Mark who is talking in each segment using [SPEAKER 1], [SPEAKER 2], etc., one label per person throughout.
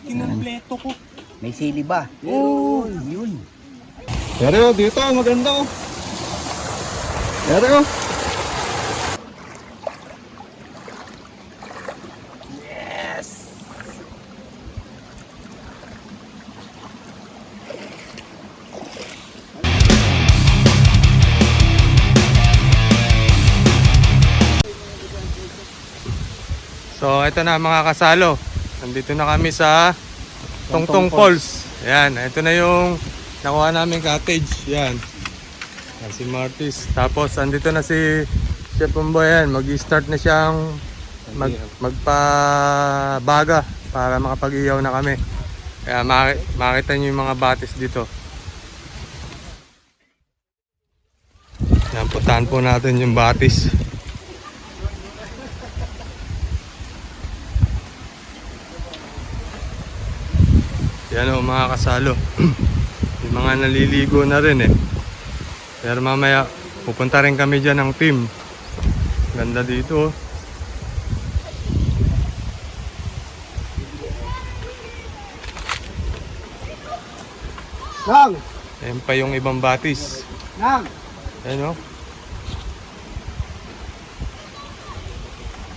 [SPEAKER 1] Kinumpleto ko.
[SPEAKER 2] May sili ba?
[SPEAKER 1] Oo.
[SPEAKER 2] Yun.
[SPEAKER 3] Pero dito, maganda oh. Pero
[SPEAKER 2] Yes!
[SPEAKER 1] So ito na mga kasalo. Nandito na kami sa Tongtong Falls. Ayan, ito na yung nakuha namin cottage. Yan. Yan si Martis. Tapos andito na si Chef Umboy. Yan, mag-start na siyang magpabaga para makapag-iyaw na kami. Kaya makita nyo yung mga batis dito. Yan, puntahan po natin yung batis. Yan o mga kasalo. Yung mga naliligo na rin eh. Pero mamaya pupunta rin kami dyan ng team. Ganda dito.
[SPEAKER 3] Nang!
[SPEAKER 1] Ayan pa yung ibang batis.
[SPEAKER 3] Nang!
[SPEAKER 1] Ayan o.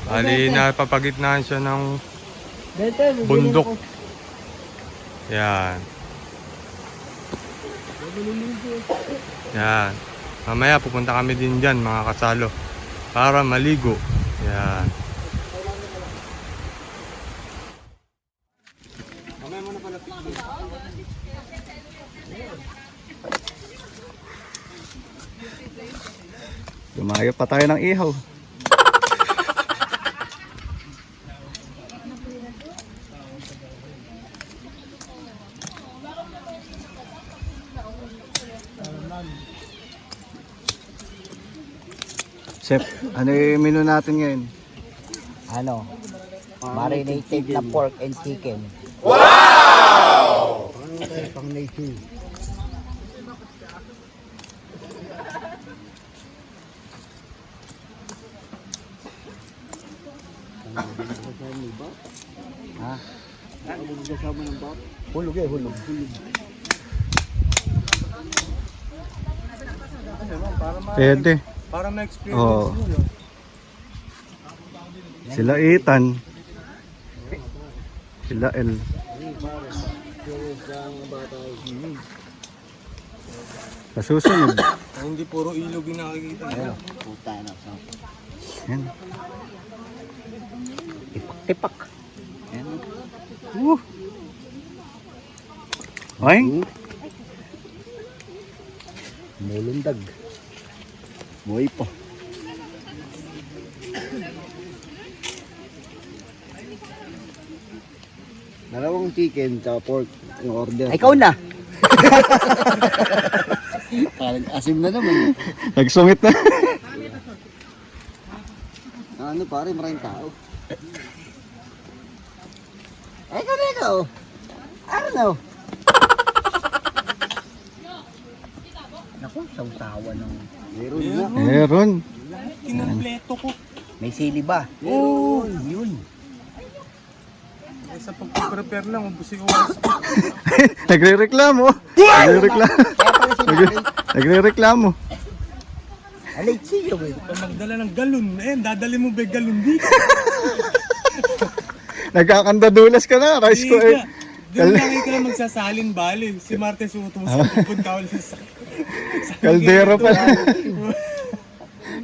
[SPEAKER 1] Bali napapagitnaan siya ng bundok. Yan. Yan. Mamaya pupunta kami din dyan mga kasalo. Para maligo. Yan.
[SPEAKER 3] Lumayo pa tayo ng ihaw. Chef, ano yung menu natin ngayon?
[SPEAKER 2] Ano? Marinated na pork and chicken.
[SPEAKER 3] Ano tayo pang native?
[SPEAKER 2] Ha? Hulog eh, hulog.
[SPEAKER 3] Pwede.
[SPEAKER 1] Para ma-experience
[SPEAKER 3] Oo.
[SPEAKER 1] nyo.
[SPEAKER 3] Sila Ethan. Sila El. Kasusunod.
[SPEAKER 1] Hindi puro ilog yung nakikita nyo.
[SPEAKER 2] Puta na.
[SPEAKER 3] Yan.
[SPEAKER 2] Tipak-tipak. Yan.
[SPEAKER 3] Ay?
[SPEAKER 2] Mulundag. Buhay pa.
[SPEAKER 4] Dalawang chicken tsaka pork yung order.
[SPEAKER 2] Ay, ikaw na.
[SPEAKER 4] Parang asim na naman.
[SPEAKER 3] Nagsungit na.
[SPEAKER 4] Ano pare, maraming tao. Ay, ikaw na ikaw. Ano?
[SPEAKER 2] Naku, sausawa ng...
[SPEAKER 4] Meron na.
[SPEAKER 3] Meron.
[SPEAKER 1] Kinumpleto ko.
[SPEAKER 2] May sili ba?
[SPEAKER 1] Oo.
[SPEAKER 2] Yun.
[SPEAKER 1] Eh, sa pag-prepare lang, ubusin ko oras ko.
[SPEAKER 3] Nagre-reklamo. Nagre-reklamo.
[SPEAKER 2] Kaya pala sinabi,
[SPEAKER 3] Nagre-reklamo.
[SPEAKER 2] alay siyo eh.
[SPEAKER 1] Pag magdala ng galon, dadali mo ba yung galon dito?
[SPEAKER 3] Nagkakandadulas ka na. Rice ko eh.
[SPEAKER 1] Doon lang ka lang magsasalin bali. Si Martes utos sa pupunta ulit sa
[SPEAKER 3] Kaldero pala.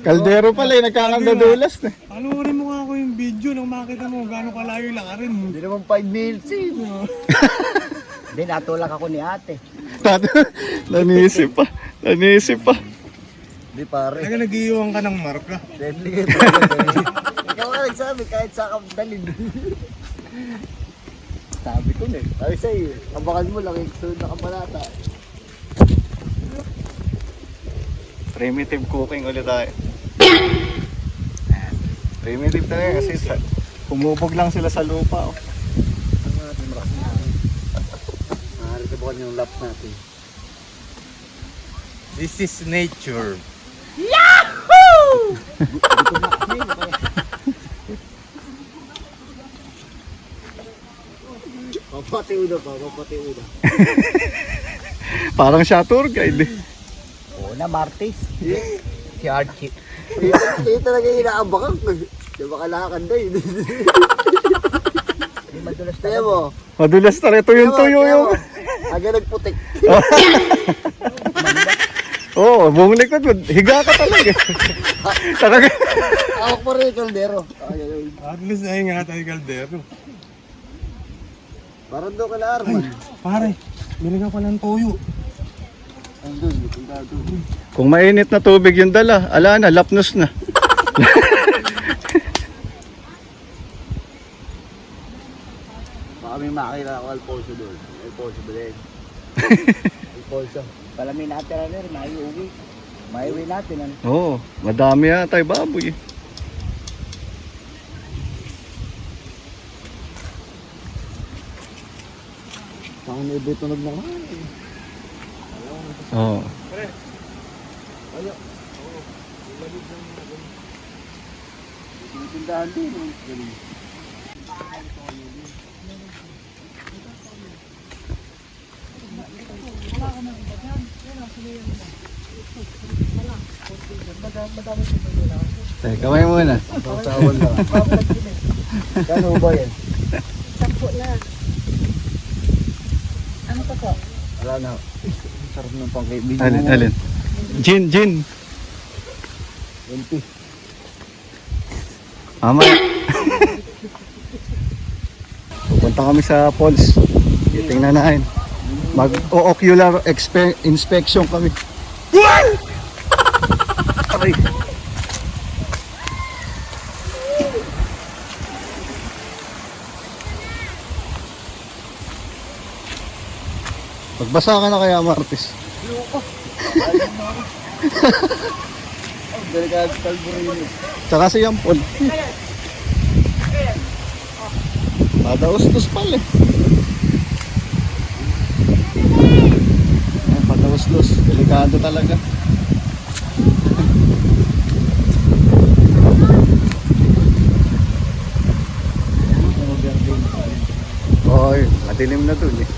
[SPEAKER 3] Kaldero pala eh. Nagkakandadulas na.
[SPEAKER 1] Panoorin mo nga ako yung video nang makita mo gano'ng kalayo lang rin.
[SPEAKER 2] Hindi naman 5 minutes eh. Hindi, natulak ako ni ate.
[SPEAKER 3] Nanisip pa. Nanisip pa.
[SPEAKER 4] Hindi pare.
[SPEAKER 1] Talaga nag-iiwan ka ng marka.
[SPEAKER 4] Deadly ka talaga. Ikaw nga nagsabi kahit sa kapdalin. Sabi ko na eh. Sabi sa'yo, kabakan mo lang yung sunod na kabanata.
[SPEAKER 3] Primitive cooking ulit tayo. Primitive talaga kasi humubog lang sila sa lupa. Oh.
[SPEAKER 4] Ang natin malakas na hangin. Nakakita bukan yung laps natin.
[SPEAKER 1] This is nature.
[SPEAKER 4] Papati uda pa, papati uda.
[SPEAKER 3] Parang siya tour guide eh.
[SPEAKER 2] Una, Martis. Si Archie.
[SPEAKER 4] Ito talaga yung inaabakan ko. Di ba kalakad na yun?
[SPEAKER 2] Hindi madulas
[SPEAKER 4] Kaya mo.
[SPEAKER 3] Madulas talaga. Tuyo-tuyo yung...
[SPEAKER 4] Aga nagputik.
[SPEAKER 3] Oo, buong likod mo. Higa ka talaga. Talaga.
[SPEAKER 4] Awak pa rin yung kaldero.
[SPEAKER 1] At least ay nga tayo kaldero.
[SPEAKER 4] Parang doon ka na Arman.
[SPEAKER 1] Pare, binigyan ko ng toyo.
[SPEAKER 4] Andun, doon.
[SPEAKER 3] Kung mainit na tubig yung dala, ala na, lapnos na.
[SPEAKER 4] Baka may makakita ako Alfonso doon. Alfonso Belen. Alfonso.
[SPEAKER 2] Pala may natira na rin, maiuwi. Maiuwi natin. Ano?
[SPEAKER 3] Oo, madami yata yung baboy.
[SPEAKER 4] Baka may iba tunog na kain.
[SPEAKER 3] Oo.
[SPEAKER 4] Tindahan din.
[SPEAKER 3] Teka, kamay muna.
[SPEAKER 4] Pasawan lang. Kano ba yan?
[SPEAKER 5] 10 na. Ano pa po?
[SPEAKER 4] Wala na. Sarap ng pangkaibigan.
[SPEAKER 3] Alin, alin. Gin, gin.
[SPEAKER 4] 20.
[SPEAKER 3] Mama. Pupunta kami sa falls. Titingnan natin. Mag-ocular inspection kami. Aray. Magbasa ka na kaya, Martis?
[SPEAKER 4] Delikado kalburin.
[SPEAKER 3] Tsaka si Yampol. Padaustos pala eh. Ayan, padaustos. Delikado talaga. Oy, madilim na dun eh.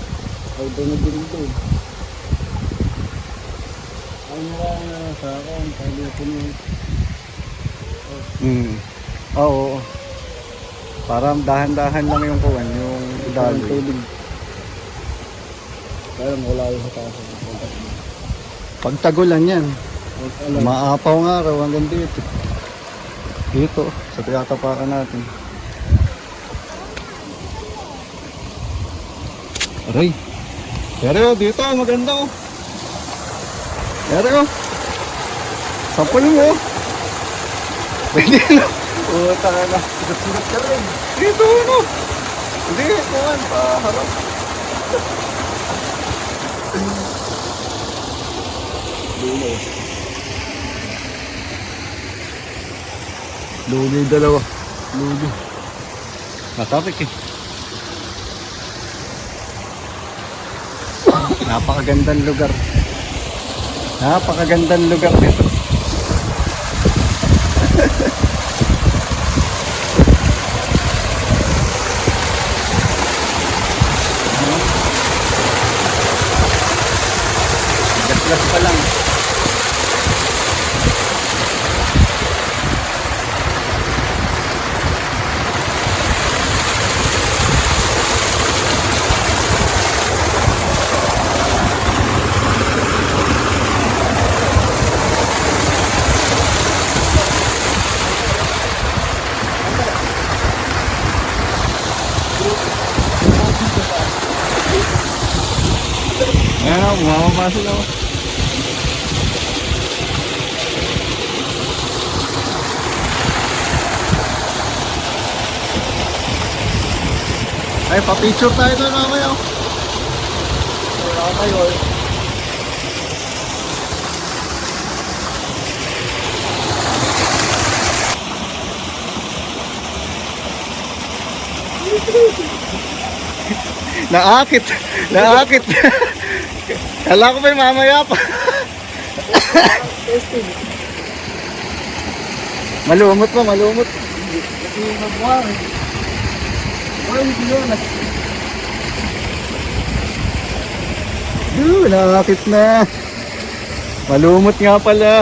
[SPEAKER 4] Ay, doon din doon. Ay, nga sa akin. Pwede ko nyo.
[SPEAKER 3] Oo. Parang dahan-dahan lang yung kuwan, yung daloy.
[SPEAKER 4] Tubig. Kaya wala yung sa taas.
[SPEAKER 3] Pag tagulan yan,
[SPEAKER 4] Alam.
[SPEAKER 3] maapaw nga raw hanggang dito. Dito, sa tinatapakan natin. Aray. Pero dito, maganda oh. Pero, sapul mo. Pwede na.
[SPEAKER 4] Puta ka na. Sugat ka rin.
[SPEAKER 3] Dito no. Hindi, kuhan, paharap.
[SPEAKER 4] Dulo.
[SPEAKER 3] Lugi yung dalawa. Lugi. Matapik eh. Napakagandang lugar. Napakagandang lugar dito. Gas-gas pa lang. Ayan o, bumababa sila o. Ay, pa-picture tayo doon mamaya o.
[SPEAKER 4] Wala ka kayo.
[SPEAKER 3] Naakit. Naakit. Kala ko ba yung mamaya pa. Malumot pa, malumot.
[SPEAKER 4] Kasi magmukha eh. Wala yung bilo.
[SPEAKER 3] Nakakit na. Malumot nga pala.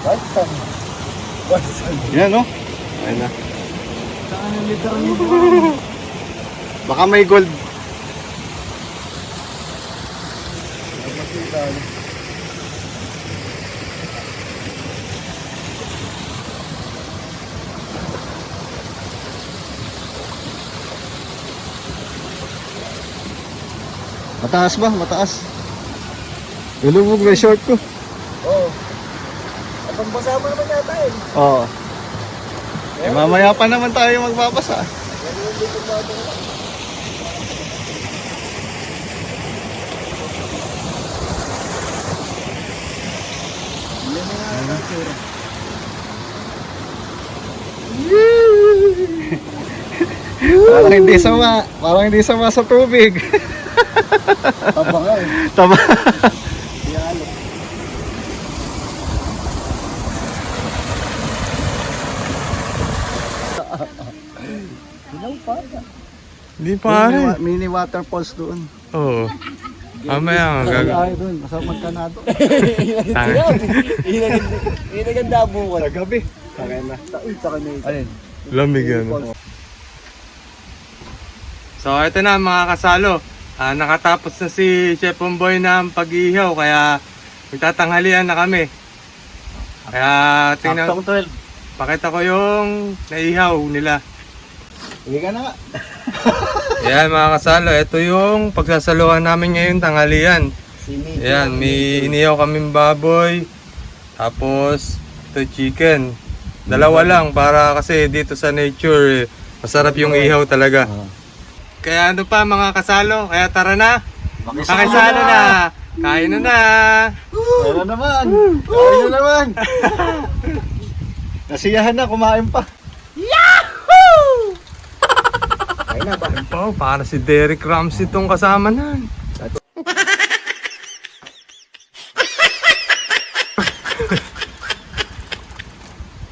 [SPEAKER 2] Balsam. Balsam.
[SPEAKER 3] Yan, no? Ayun na. Baka may gold. Mataas ba? Mataas. Lulubog na short ko.
[SPEAKER 2] Oo. At ang basa mo naman yata eh.
[SPEAKER 3] Oo. Eh, mamaya pa naman tayo magbabasa. Parang hindi sama sa tubig.
[SPEAKER 2] Taba nga eh.
[SPEAKER 3] Tama.
[SPEAKER 2] Hilaw pa.
[SPEAKER 1] Hindi pare.
[SPEAKER 3] Mini waterfalls doon.
[SPEAKER 1] Oo. Mamaya nga
[SPEAKER 3] Ay, doon. Masama magkanado.
[SPEAKER 2] Inaganda buwan.
[SPEAKER 3] Sa gabi. Sakay na.
[SPEAKER 2] Alin?
[SPEAKER 1] lamig yan. So ito na mga kasalo. Nakatapos na si Chef Bomboy ng pag-ihaw kaya magtatanghalian na kami. Kaya tingnan,
[SPEAKER 2] Aktong 12.
[SPEAKER 1] pakita ko yung naihaw nila.
[SPEAKER 3] Hindi ka na nga.
[SPEAKER 1] Yan mga kasalo, ito yung pagsasaluhan namin ngayon tanghalian. Ayan, may inihaw kaming baboy. Tapos ito chicken. Dalawa lang para kasi dito sa nature masarap yung ihaw talaga. Kaya ano pa mga kasalo, kaya tara na. Makisalo na. Kain na na.
[SPEAKER 3] Kain na naman. Kain na naman. Nasiyahan na, kumain pa.
[SPEAKER 2] Ay na ba?
[SPEAKER 1] Oh, para si Derek Ramsey itong kasama na.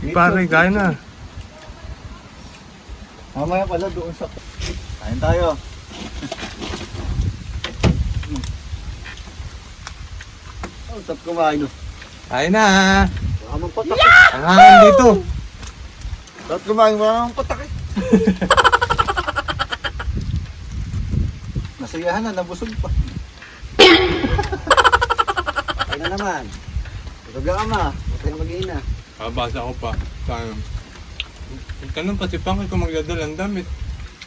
[SPEAKER 1] Pare, kain na.
[SPEAKER 3] Mamaya pala doon sa... Kain tayo. Oh, sarap kumain.
[SPEAKER 1] Kain na.
[SPEAKER 3] Wala mong patak.
[SPEAKER 1] Ang hangin dito.
[SPEAKER 3] Sarap kumain, wala mong patak. Nasiyahan na, nabusog pa.
[SPEAKER 2] Ay na naman. Tulog ka ma. Huwag kayong mag-iina.
[SPEAKER 1] Basa ko pa. Sayang. Tanong pa si Pangay kung magdadala ng damit.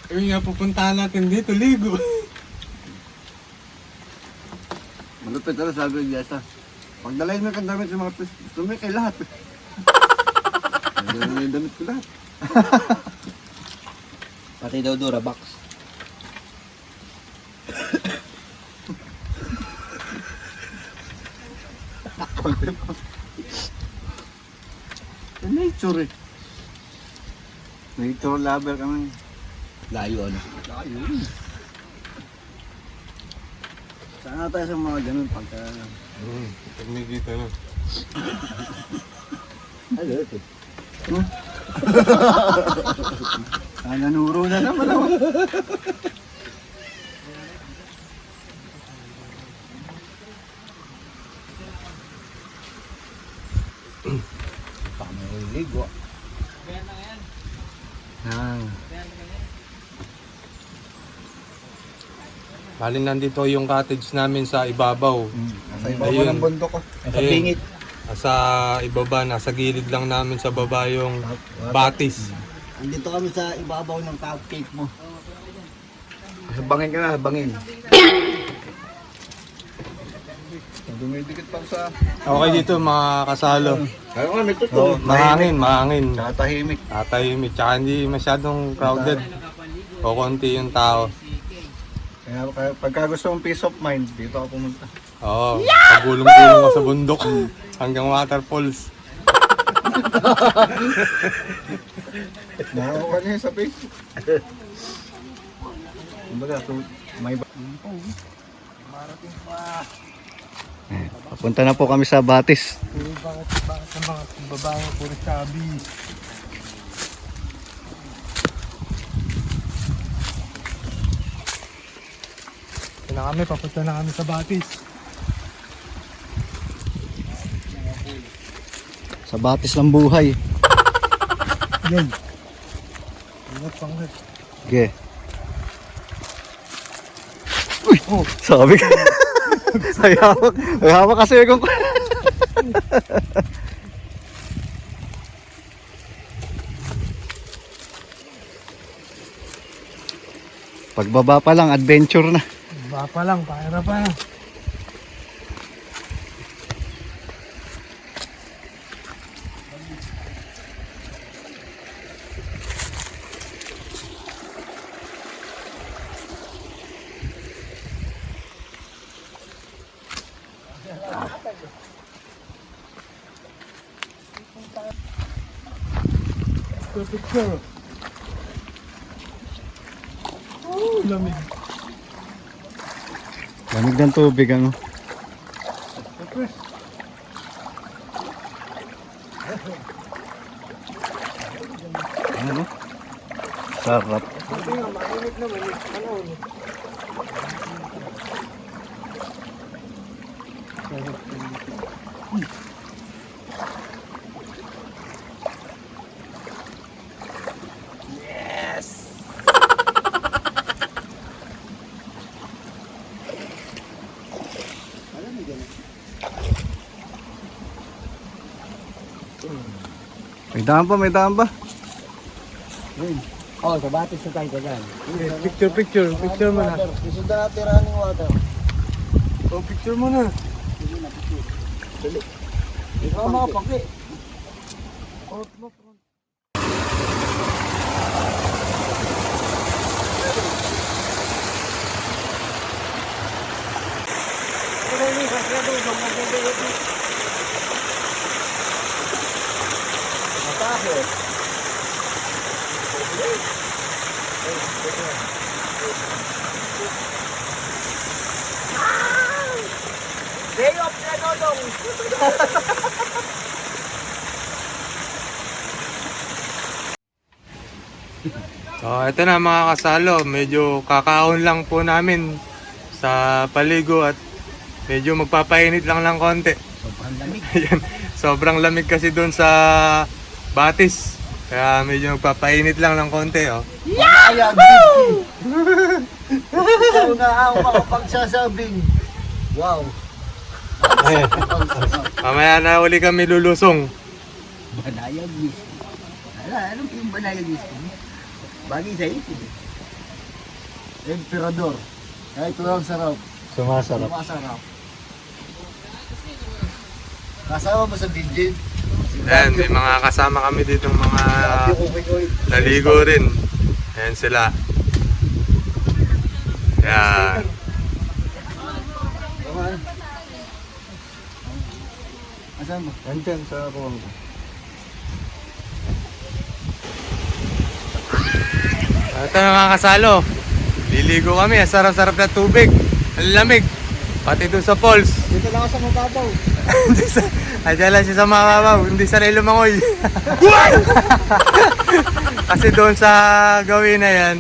[SPEAKER 1] Ayun nga, pupuntahan natin dito, ligo.
[SPEAKER 3] Malupit na sabi niya sa pagdalayin mo kang damit sa mga tumay kay lahat. Hindi na yung damit ko lahat.
[SPEAKER 2] Pati daw Durabox.
[SPEAKER 3] Nature eh. Nature lover kami.
[SPEAKER 2] Layo ano.
[SPEAKER 3] Layo. Sana tayo sa mga ganun pagka...
[SPEAKER 1] Pagmi dito na.
[SPEAKER 2] Ano ito?
[SPEAKER 3] Nanuro na naman ako.
[SPEAKER 2] Pamiligo.
[SPEAKER 1] Bali nandito yung cottage namin sa ibabaw.
[SPEAKER 3] Nasa ibabaw
[SPEAKER 1] Ayun.
[SPEAKER 3] ng bundok ko.
[SPEAKER 2] Sa pingit.
[SPEAKER 1] Sa ibaba, nasa gilid lang namin sa baba yung batis.
[SPEAKER 2] Andito kami sa ibabaw ng cupcake mo.
[SPEAKER 3] Habangin ka na, habangin. Dumidikit pa sa...
[SPEAKER 1] Okay dito mga kasalo.
[SPEAKER 3] Kaya nga, may totoo.
[SPEAKER 1] Mahangin.
[SPEAKER 3] Tatahimik.
[SPEAKER 1] Tatahimik. Tsaka hindi masyadong crowded. O konti yung tao.
[SPEAKER 3] Kaya pagka gusto mong peace of mind, dito ako pumunta.
[SPEAKER 1] Oo. Pagulong-gulong ka sa bundok. Hanggang waterfalls.
[SPEAKER 3] Nakakuha niya sa Facebook. Kumbaga, may... Papunta na po kami sa Batis.
[SPEAKER 1] Bakit ang mga babae puro sabi? na kami, papunta na kami sa Batis.
[SPEAKER 4] Sa batis ng buhay.
[SPEAKER 1] Yan. Ingat pangat.
[SPEAKER 4] Okay. Uy! Sabi ka. Ay hawak kasi kung... Pagbaba pa lang, adventure na.
[SPEAKER 1] Ba pa lang, para pa lang. Picture. Oh, lamig.
[SPEAKER 4] Lamig ng tubig, ano? Ano? Sarap. May daan pa, may daan pa.
[SPEAKER 2] Oh, sa batis na tayo dyan.
[SPEAKER 1] Picture mo na.
[SPEAKER 2] Gusto na tirahan ng water.
[SPEAKER 1] Oh, picture mo na.
[SPEAKER 2] Ikaw mga paki. Day of Nanodong!
[SPEAKER 1] So, ito na mga kasalo. Medyo kakaon lang po namin sa paligo at medyo magpapainit lang ng konti.
[SPEAKER 2] Sobrang lamig.
[SPEAKER 1] Ayan, sobrang lamig kasi doon sa Batis. Kaya medyo magpapainit lang ng konti, oh.
[SPEAKER 2] Yahoo! Ikaw na ang makapagsasabing, wow.
[SPEAKER 1] Mamaya na uli kami lulusong.
[SPEAKER 2] Banayag whisky. Anong yung banayag whisky? Bagay sa isip. Emperador. Kaya ito lang sarap.
[SPEAKER 4] Sumasarap.
[SPEAKER 2] Masarap. Kasama mo sa Binjin.
[SPEAKER 1] Ayan, may mga kasama kami dito mga naligo rin. Ayan sila. Ayan.
[SPEAKER 2] Asan mo?
[SPEAKER 4] Andyan sa kuwang ko.
[SPEAKER 1] Ito na mga kasalo. Liligo kami. Ang sarap-sarap na tubig. Ang lamig. Pati doon sa falls.
[SPEAKER 2] Dito lang ako sa mababaw.
[SPEAKER 1] Andiyan lang siya sa mababaw. Hindi sanay lumangoy. Kasi doon sa gawin na yan,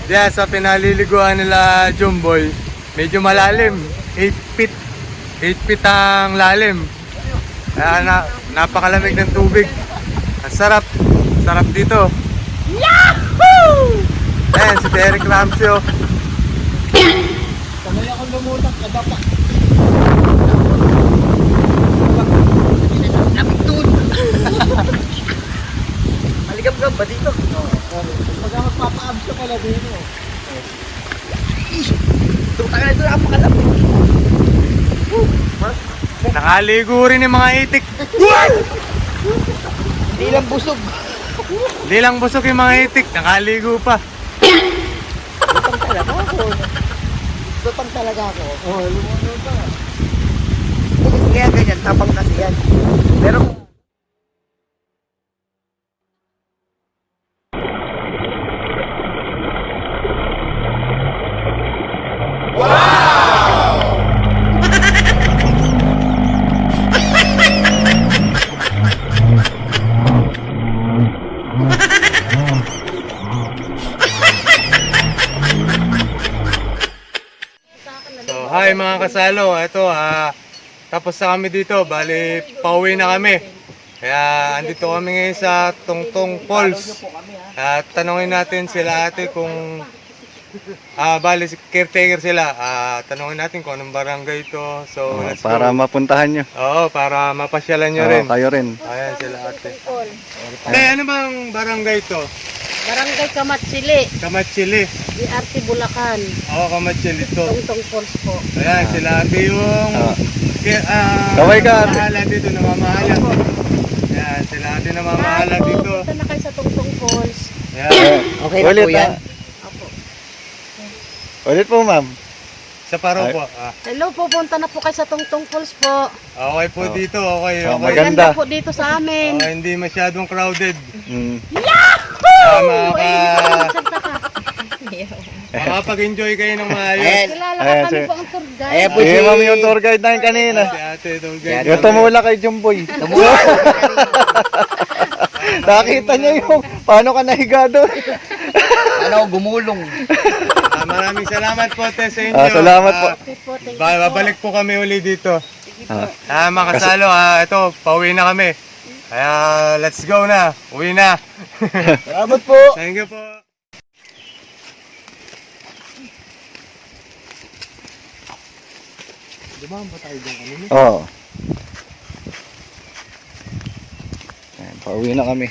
[SPEAKER 1] diyan sa pinaliliguan nila Jumboy, medyo malalim. 8 feet. 8 feet ang lalim. Kaya napakalamig ng tubig. Ang sarap. Sarap dito. Yahoo! Ayan, si Derek Ramsey, oh.
[SPEAKER 2] Kamay akong lumutak, kadapa. Napitun! Maligam-gam ba dito? Pagka magpapa-abs ka pala dito. Tutang na ito, napakalamig.
[SPEAKER 1] Nakaligo rin yung mga itik.
[SPEAKER 2] Hindi lang busog.
[SPEAKER 1] Hindi lang busog yung mga itik. Nakaligo pa.
[SPEAKER 2] Lutang talaga ako. Lutang talaga ako. Oo, lumunod pa. Kaya ganyan, tabang kasi yan. Pero
[SPEAKER 1] Hi mga kasalo, ito tapos na kami dito, bali pauwi na kami. Kaya andito kami ngayon sa Tongtong Falls. At tanongin natin sila ate kung bali caretaker sila. Tanongin natin kung anong barangay ito. So let's
[SPEAKER 6] Para
[SPEAKER 1] go.
[SPEAKER 6] mapuntahan nyo.
[SPEAKER 1] Oo, para mapasyalan nyo rin.
[SPEAKER 6] Kayo rin.
[SPEAKER 1] Ayan sila ate.
[SPEAKER 5] Tol.
[SPEAKER 1] Ano bang barangay ito?
[SPEAKER 5] Barangay Kamatsili,
[SPEAKER 1] Kamatsili.
[SPEAKER 5] DRT Bulacan,
[SPEAKER 1] Oo, Kamatsili ito.
[SPEAKER 5] Tongtong Falls po.
[SPEAKER 1] Ayan, sila ate yung
[SPEAKER 6] Kaway ka, ate.
[SPEAKER 1] namamahala dito, namamahala. Ayan, sila ate namamahala
[SPEAKER 5] Hi po,
[SPEAKER 1] dito.
[SPEAKER 5] punta na kayo sa Tongtong Falls.
[SPEAKER 1] Ayan,
[SPEAKER 2] Okay na
[SPEAKER 6] Ulit,
[SPEAKER 2] po yan.
[SPEAKER 5] Apo.
[SPEAKER 6] Ulit po, ma'am.
[SPEAKER 1] sa paro po.
[SPEAKER 5] Hello po, punta na po kayo sa Tongtong Falls po.
[SPEAKER 1] Okay po dito, okay.
[SPEAKER 6] Oh,
[SPEAKER 1] Okay.
[SPEAKER 6] maganda.
[SPEAKER 5] Maganda po dito sa amin.
[SPEAKER 1] Okay, hindi masyadong crowded.
[SPEAKER 6] Mm.
[SPEAKER 1] Makapag-enjoy kayo ng maayos.
[SPEAKER 2] Ayan.
[SPEAKER 5] Kilala
[SPEAKER 6] Ayan,
[SPEAKER 5] ka kami
[SPEAKER 6] sir.
[SPEAKER 5] po ang tour guide.
[SPEAKER 2] Ayan po
[SPEAKER 6] Eh,
[SPEAKER 2] si...
[SPEAKER 6] ma'am, yung tour guide namin kanina.
[SPEAKER 1] Si ate, tour guide.
[SPEAKER 6] Yung tumula kay Jumboy. Nakita niya yung paano ka nahiga doon.
[SPEAKER 2] Ano, gumulong.
[SPEAKER 1] Maraming salamat po te sa inyo.
[SPEAKER 6] Salamat po.
[SPEAKER 5] Okay po, thank you po.
[SPEAKER 1] Babalik po kami uli dito.
[SPEAKER 6] Ah.
[SPEAKER 1] Mga kasalo, ito, pauwi na kami. Kaya, let's go na. Uwi na.
[SPEAKER 2] Salamat po.
[SPEAKER 1] Thank you po.
[SPEAKER 6] Oo. Ayan, pauwi na kami.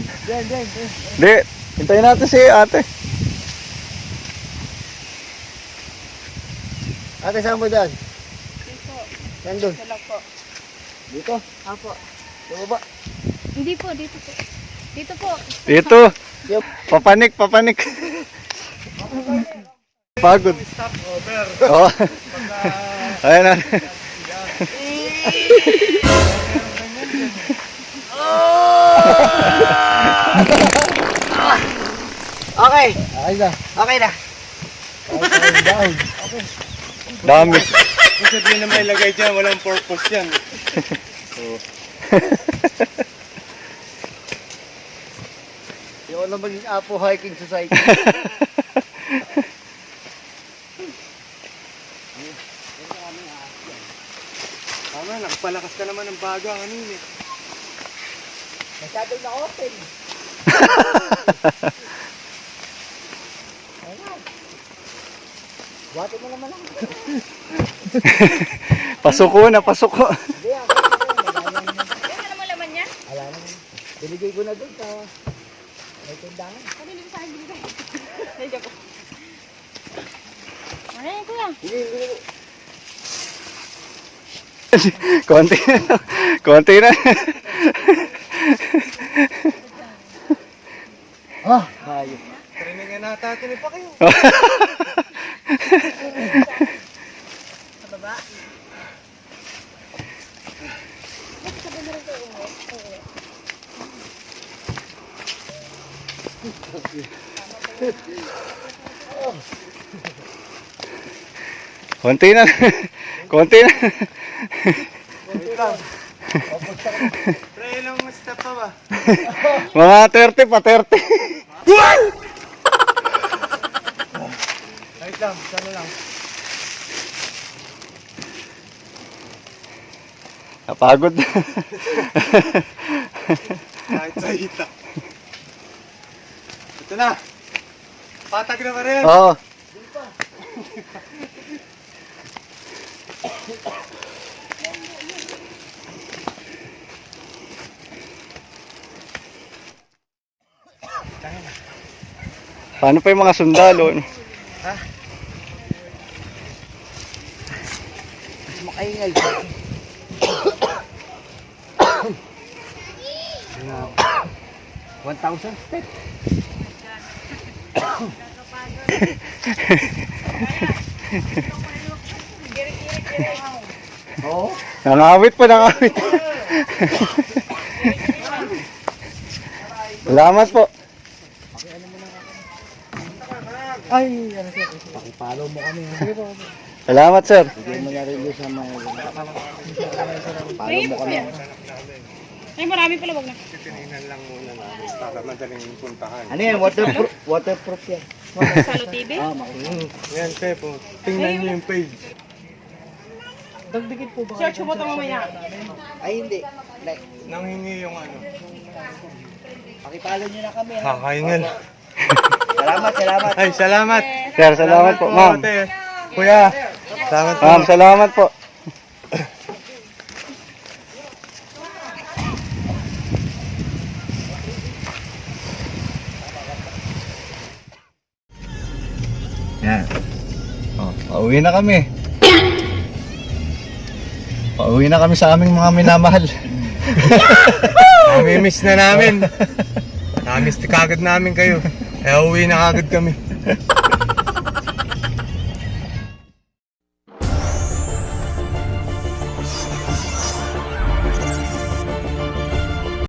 [SPEAKER 6] Hindi, hintayin natin si ate.
[SPEAKER 2] Ate, saan mo dyan?
[SPEAKER 5] Dito.
[SPEAKER 2] Saan doon?
[SPEAKER 5] Ito lang po.
[SPEAKER 2] Dito?
[SPEAKER 5] Apo.
[SPEAKER 2] Sa baba?
[SPEAKER 5] Hindi po, dito po. Dito po.
[SPEAKER 6] Dito. Papanik, papanik. Pagod.
[SPEAKER 1] Stop over.
[SPEAKER 6] Oo. Ayan na.
[SPEAKER 2] Okay.
[SPEAKER 3] Okay na.
[SPEAKER 2] Okay na.
[SPEAKER 6] Dami.
[SPEAKER 1] Kasi di na may lagay dyan, walang purpose yan.
[SPEAKER 2] Yung na maging Apo Hiking Society.
[SPEAKER 1] Tama, nakapalakas ka naman ng baga kanina.
[SPEAKER 2] Masyadong na-open. Buhati mo naman lang.
[SPEAKER 6] Pasuko na, pasuko.
[SPEAKER 2] Hindi, ako na.
[SPEAKER 5] Alam mo laman niya?
[SPEAKER 2] Ala na. Binigay ko na doon sa may tindahan.
[SPEAKER 5] Kanino sa akin binigay? Medyo ko. Ano kuya?
[SPEAKER 2] Hindi.
[SPEAKER 6] Konti na. Konti na.
[SPEAKER 2] Ah, hayop.
[SPEAKER 1] Trinigyan na natin pa kayo.
[SPEAKER 5] Sa baba?
[SPEAKER 6] Konti na. Konti na.
[SPEAKER 1] Pre, ilang step pa ba?
[SPEAKER 6] Mga 30 pa, 30.
[SPEAKER 1] Wait lang, sana lang.
[SPEAKER 6] Napagod na.
[SPEAKER 1] Kahit sa hita. Ito na. Patag na pa rin.
[SPEAKER 6] Oo. Paano pa yung mga sundalo?
[SPEAKER 2] Mas makaingay. $1,000 step. Oo.
[SPEAKER 6] Nangawit pa, nangawit. Salamat po.
[SPEAKER 2] Ay, ano sir? Pakipalo mo kami.
[SPEAKER 6] Salamat, sir.
[SPEAKER 2] Hindi mo na-release sa mga... Palo mo kami.
[SPEAKER 5] Ay, marami pala, wag na.
[SPEAKER 1] Tinignan lang muna namin para madaling puntahan.
[SPEAKER 2] Ano yan? Waterproof yan.
[SPEAKER 5] Salo TV?
[SPEAKER 1] Yan, Pepo. Tingnan niyo yung page.
[SPEAKER 5] Search mo ito mamaya.
[SPEAKER 2] Ay, hindi. Like,
[SPEAKER 1] Nanghingi yung ano.
[SPEAKER 2] pakipalo nyo na kami. Ha?
[SPEAKER 1] Kakaingal.
[SPEAKER 2] Salamat.
[SPEAKER 1] Ay, salamat.
[SPEAKER 6] Sir, salamat po, ma'am.
[SPEAKER 1] ate. Kuya, salamat po.
[SPEAKER 6] Ma'am, salamat po. Yan. Oh, pauwi na kami. Pauwi na kami sa aming mga minamahal.
[SPEAKER 1] Namimiss na namin. Namiss kagad namin kayo. Eh, uwi na kagad kami.